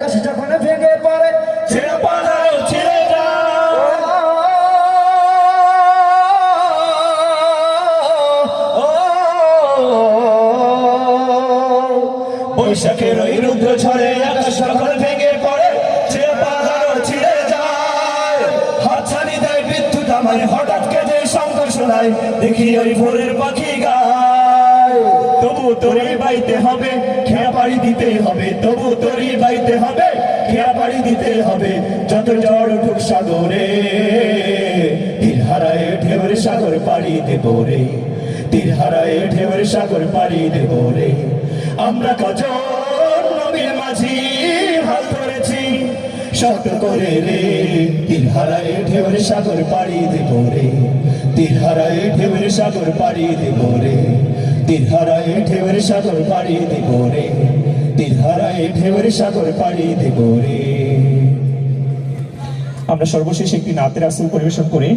যখন ভেঙে পড়ে ছেড়ে পালাও ছেড়ে বৈশাখের ওই রুদ্র ঝড়ে আকাশ যখন ভেঙে পড়ে ছেড়ে পালাও ছিঁড়ে যায় হাতছানি দেয় বিদ্যুৎ আমার হঠাৎ কেঁদে শঙ্খ শোনায় দেখি ওই ভোরের পাখি গায় তবু তোরে বাইতে হবে খেয়া পাড়ি দিতে হবে তবু তোরই বাইতে হবে খেয়া পাড়ি দিতে হবে যত ঝড় উঠুক সাগরে তীর হারায় ঢেউর সাগর পাড়ি দেব রে তীর হারায় ঢেউর সাগর পাড়ি দেব রে আমরা কজন নবীর মাঝি হাত ধরেছি শত করে রে তীর হারায় ঢেউর সাগর পাড়ি দেব রে তীর হারায় ঢেউর সাগর পাড়ি দেব রে তীর হারায় ঢেউর সাগর পাড়ি দেব রে তীর হারায় ঢেউর সাগর পাড়ি দেব রে। আমরা সর্বশেষ একটি নাতের আসল পরিবেশন করে